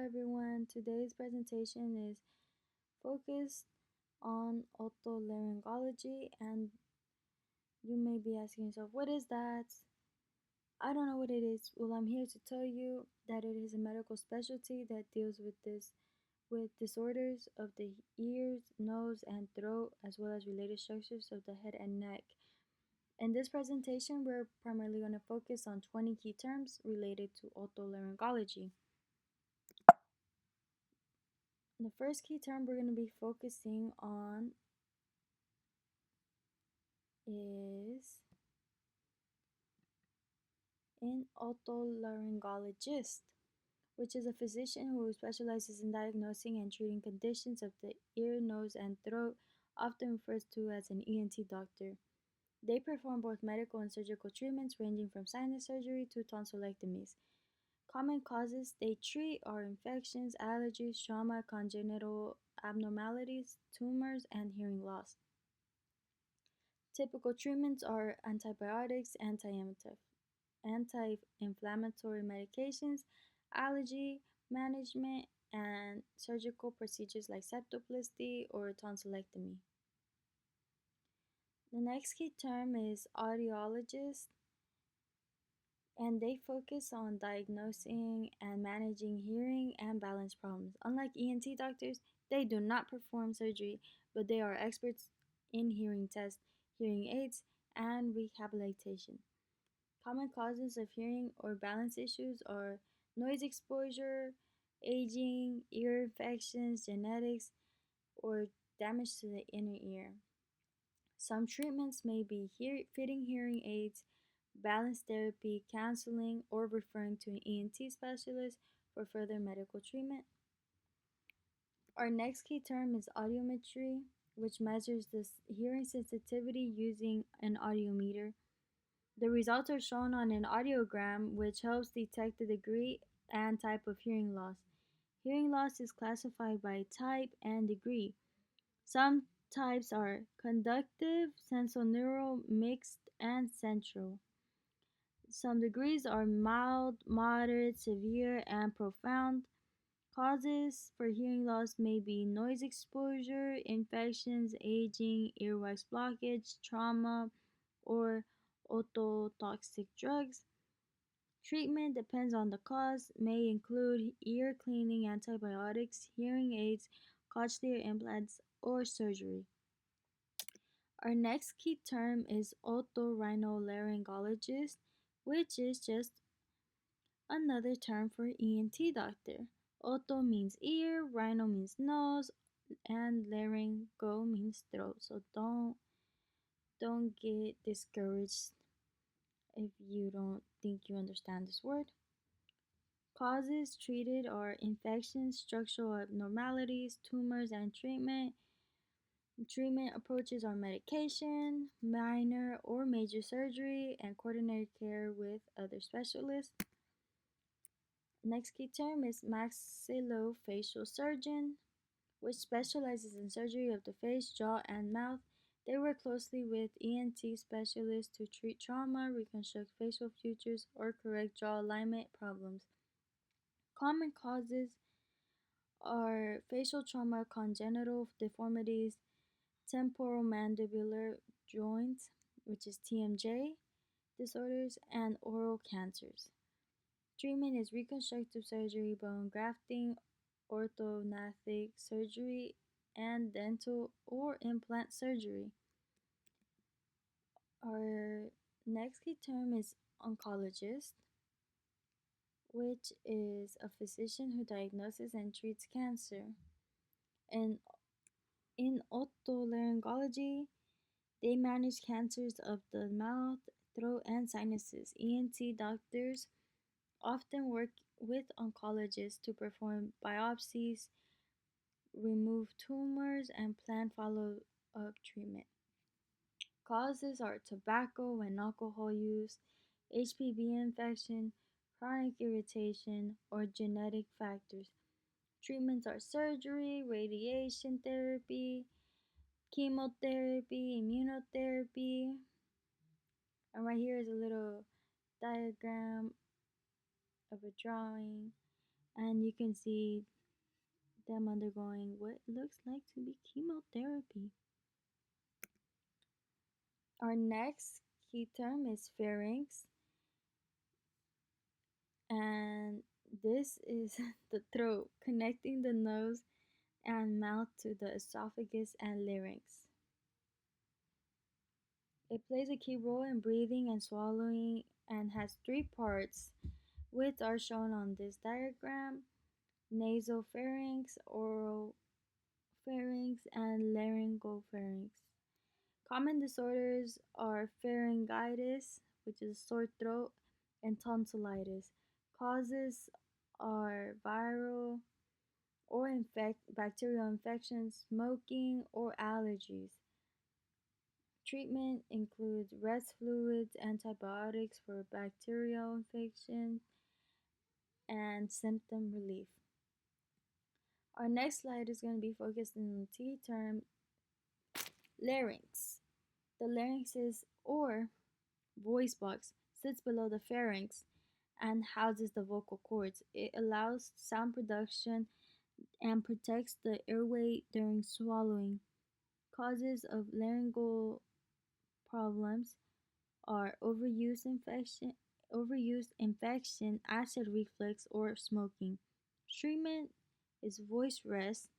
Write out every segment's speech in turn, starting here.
everyone. Today's presentation is focused on otolaryngology, and you may be asking yourself, what is that? I don't know what it is. Well, I'm here to tell you that it is a medical specialty that deals with disorders of the ears, nose, and throat, as well as related structures of the head and neck. In this presentation, we're primarily going to focus on 20 key terms related to otolaryngology. The first key term we're going to be focusing on is an otolaryngologist, which is a physician who specializes in diagnosing and treating conditions of the ear, nose, and throat, often referred to as an ENT doctor. They perform both medical and surgical treatments ranging from sinus surgery to tonsillectomies. Common causes they treat are infections, allergies, trauma, congenital abnormalities, tumors, and hearing loss. Typical treatments are antibiotics, anti-inflammatory medications, allergy management, and surgical procedures like septoplasty or tonsillectomy. The next key term is audiologist, and they focus on diagnosing and managing hearing and balance problems. Unlike ENT doctors, they do not perform surgery, but they are experts in hearing tests, hearing aids, and rehabilitation. Common causes of hearing or balance issues are noise exposure, aging, ear infections, genetics, or damage to the inner ear. Some treatments may be fitting hearing aids, balance therapy, counseling, or referring to an ENT specialist for further medical treatment. Our next key term is audiometry, which measures the hearing sensitivity using an audiometer. The results are shown on an audiogram, which helps detect the degree and type of hearing loss. Hearing loss is classified by type and degree. Some types are conductive, sensorineural, mixed, and central. Some degrees are mild, moderate, severe, and profound. Causes for hearing loss may be noise exposure, infections, aging, earwax blockage, trauma, or ototoxic drugs. Treatment depends on the cause, may include ear cleaning, antibiotics, hearing aids, cochlear implants, or surgery. Our next key term is otorhinolaryngologist, which is just another term for ENT doctor. Oto means ear, rhino means nose, and laryngo means throat. So don't get discouraged if you don't think you understand this word. Causes treated are infections, structural abnormalities, tumors, and treatment. Treatment approaches are medication, minor or major surgery, and coordinated care with other specialists. Next key term is maxillofacial surgeon, which specializes in surgery of the face, jaw, and mouth. They work closely with ENT specialists to treat trauma, reconstruct facial features, or correct jaw alignment problems. Common causes are facial trauma, congenital deformities, temporomandibular joints, which is TMJ, disorders, and oral cancers. Treatment is reconstructive surgery, bone grafting, orthodontic surgery, and dental or implant surgery. Our next key term is oncologist, which is a physician who diagnoses and treats cancer. And in otolaryngology, they manage cancers of the mouth, throat, and sinuses. ENT doctors often work with oncologists to perform biopsies, remove tumors, and plan follow-up treatment. Causes are tobacco and alcohol use, HPV infection, chronic irritation, or genetic factors. Treatments are surgery, radiation therapy, chemotherapy, immunotherapy. And right here is a little diagram of a drawing. and you can see them undergoing what looks like to be chemotherapy. Our next key term is pharynx, and this is the throat connecting the nose and mouth to the esophagus and larynx. It plays a key role in breathing and swallowing and has three parts, which are shown on this diagram: nasopharynx, oropharynx, and laryngopharynx. Common disorders are pharyngitis, which is sore throat, and tonsillitis. Causes are viral or bacterial infections, smoking, or allergies. Treatment includes rest fluids, antibiotics for bacterial infections, and symptom relief. Our next slide is going to be focused on the T term, larynx. The larynx is, or voice box, sits below the pharynx and houses the vocal cords. It allows sound production and protects the airway during swallowing. Causes of laryngeal problems are overuse infection, acid reflux, or smoking. Treatment is voice rest,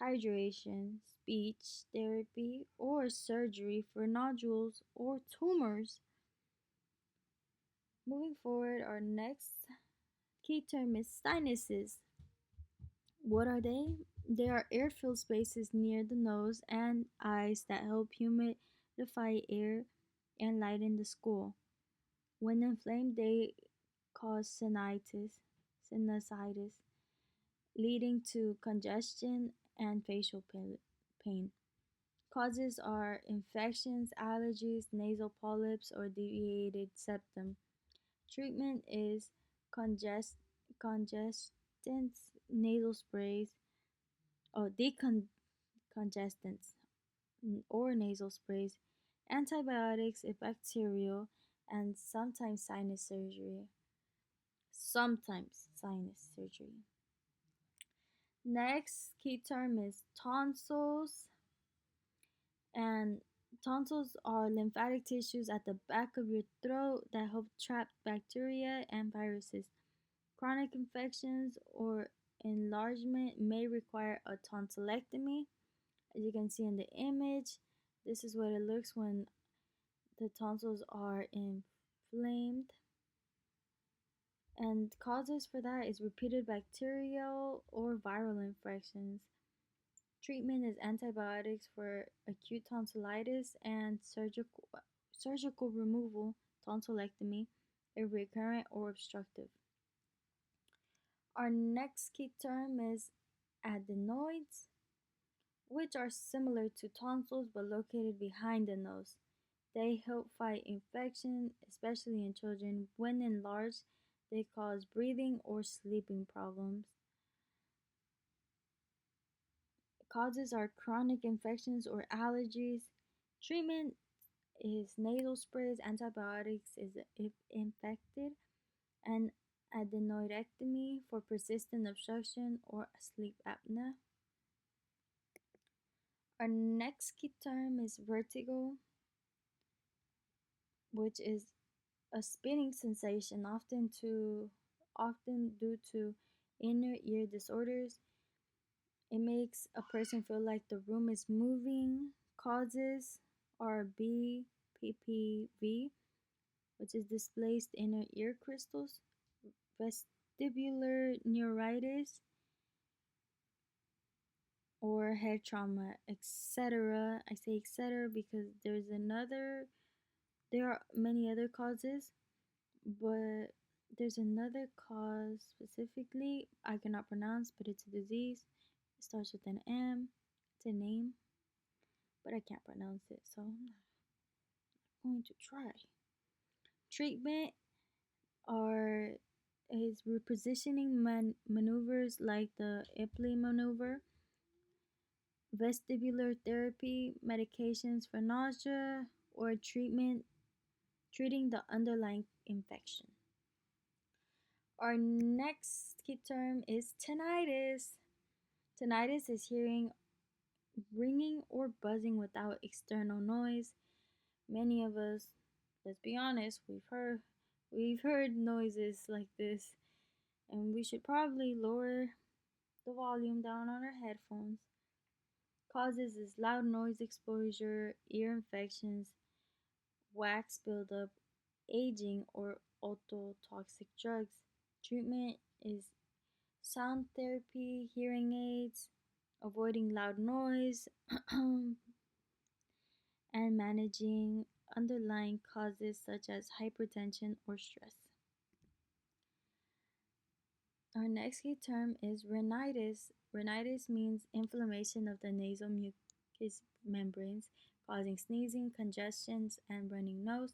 hydration, speech therapy, or surgery for nodules or tumors. Moving forward, our next key term is sinuses. What are they? They are air-filled spaces near the nose and eyes that help humidify air and lighten the skull. When inflamed, they cause sinusitis, leading to congestion and facial pain. Causes are infections, allergies, nasal polyps, or deviated septum. Treatment is congestants, nasal sprays, or decongestants, or nasal sprays, antibiotics if bacterial, and sometimes sinus surgery. Next key term is tonsils. And tonsils are lymphatic tissues at the back of your throat that help trap bacteria and viruses. Chronic infections or enlargement may require a tonsillectomy. As you can see in the image, this is what it looks when the tonsils are inflamed. And causes for that is repeated bacterial or viral infections. Treatment is antibiotics for acute tonsillitis and surgical removal, tonsillectomy, if recurrent or obstructive. Our next key term is adenoids, which are similar to tonsils but located behind the nose. They help fight infection, especially in children. When enlarged, they cause breathing or sleeping problems. Causes are chronic infections or allergies. Treatment is nasal sprays, antibiotics if infected, and adenoidectomy for persistent obstruction or sleep apnea. Our next key term is vertigo, which is a spinning sensation often due to inner ear disorders. It makes a person feel like the room is moving. Causes are BPPV, which is displaced inner ear crystals, vestibular neuritis, or head trauma, etc. I say etc. because there are many other causes, but there's another cause specifically I cannot pronounce, but it's a disease. It starts with an M. It's a name, but I can't pronounce it, so I'm not going to try. Treatment is repositioning maneuvers like the Epley maneuver, vestibular therapy, medications for nausea, or treating the underlying infection. Our next key term is tinnitus. Tinnitus is hearing ringing or buzzing without external noise. Many of us, let's be honest, we've heard noises like this, and we should probably lower the volume down on our headphones. Causes is loud noise exposure, ear infections, wax buildup, aging, or ototoxic drugs. Treatment is sound therapy, hearing aids, avoiding loud noise, and managing underlying causes such as hypertension or stress. Our next key term is rhinitis. Rhinitis means inflammation of the nasal mucous membranes, causing sneezing, congestions, and running nose.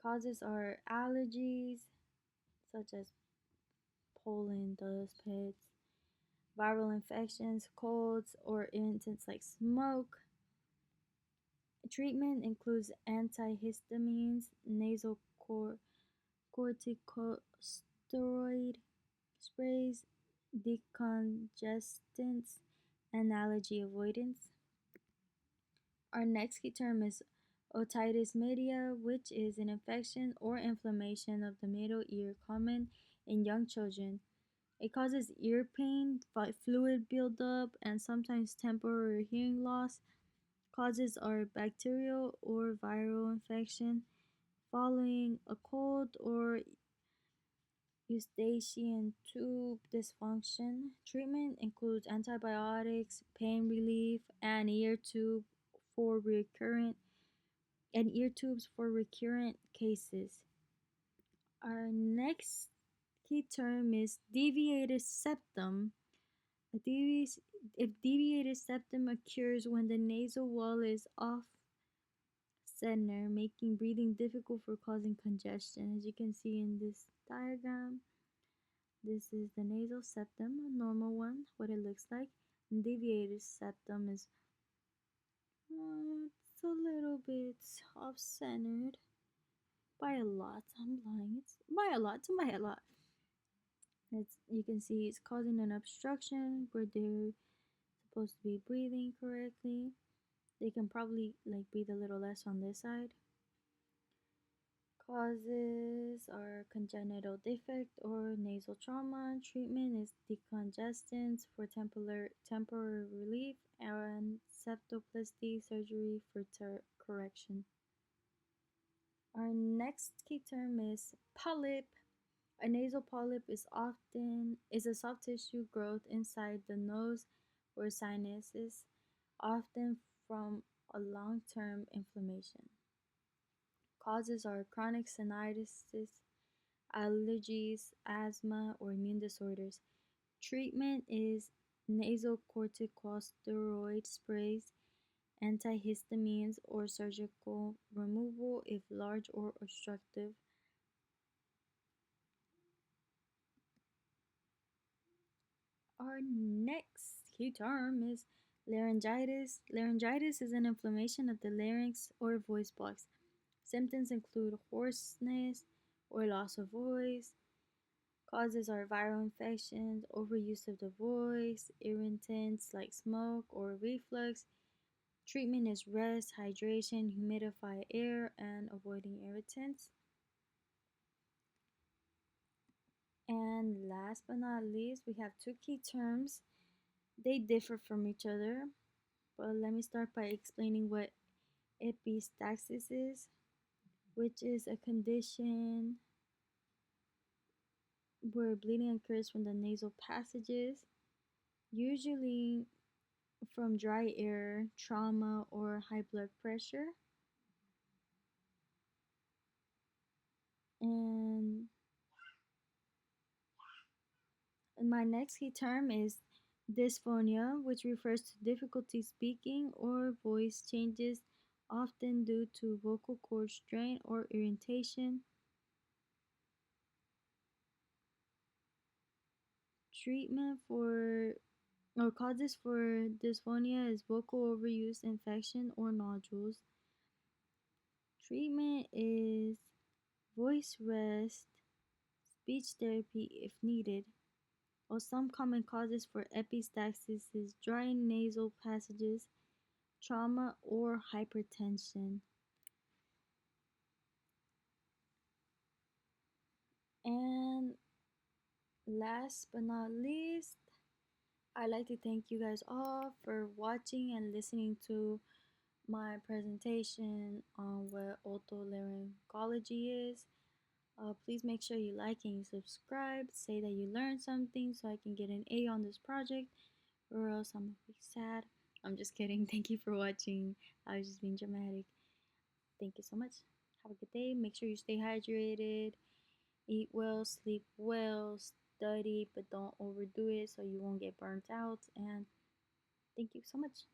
Causes are allergies such as pollen, dust, pets, viral infections, colds, or irritants like smoke. Treatment includes antihistamines, nasal corticosteroid sprays, decongestants, and allergy avoidance. Our next key term is otitis media, which is an infection or inflammation of the middle ear common in young children. It causes ear pain, fluid buildup, and sometimes temporary hearing loss. Causes are bacterial or viral infection following a cold or eustachian tube dysfunction. Treatment includes antibiotics, pain relief, and ear tubes for recurrent cases. Our next key term is deviated septum. If deviated septum occurs when the nasal wall is off center, making breathing difficult for causing congestion. As you can see in this diagram, this is the nasal septum, a normal one, what it looks like. And deviated septum is it's a little bit off-centered by a lot. I'm lying. It's by a lot. You can see it's causing an obstruction where they're supposed to be breathing correctly. They can probably breathe a little less on this side. Causes are congenital defect or nasal trauma. Treatment is decongestants for temporary relief and septoplasty surgery for correction. Our next key term is polyp. A nasal polyp is a soft tissue growth inside the nose or sinuses, often from a long-term inflammation. Causes are chronic sinusitis, allergies, asthma, or immune disorders. Treatment is nasal corticosteroid sprays, antihistamines, or surgical removal if large or obstructive. Our next key term is laryngitis. Laryngitis is an inflammation of the larynx or voice box. Symptoms include hoarseness or loss of voice. Causes are viral infections, overuse of the voice, irritants like smoke or reflux. Treatment is rest, hydration, humidify air, and avoiding irritants. And last but not least, we have two key terms. They differ from each other, but let me start by explaining what epistaxis is, which is a condition where bleeding occurs from the nasal passages, usually from dry air, trauma, or high blood pressure. And my next key term is dysphonia, which refers to difficulty speaking or voice changes, often due to vocal cord strain or irritation. Treatment for or causes for dysphonia is vocal overuse, infection, or nodules. Treatment is voice rest, speech therapy if needed. Or some common causes for epistaxis is dry nasal passages, trauma, or hypertension. And last but not least, I'd like to thank you guys all for watching and listening to my presentation on what otolaryngology is. Please make sure you like and you subscribe. Say that you learned something so I can get an A on this project, or else I'm gonna be sad. I'm just kidding. Thank you for watching. I was just being dramatic. Thank you so much. Have a good day. Make sure you stay hydrated, eat well, sleep well, study, but don't overdo it so you won't get burnt out. And thank you so much.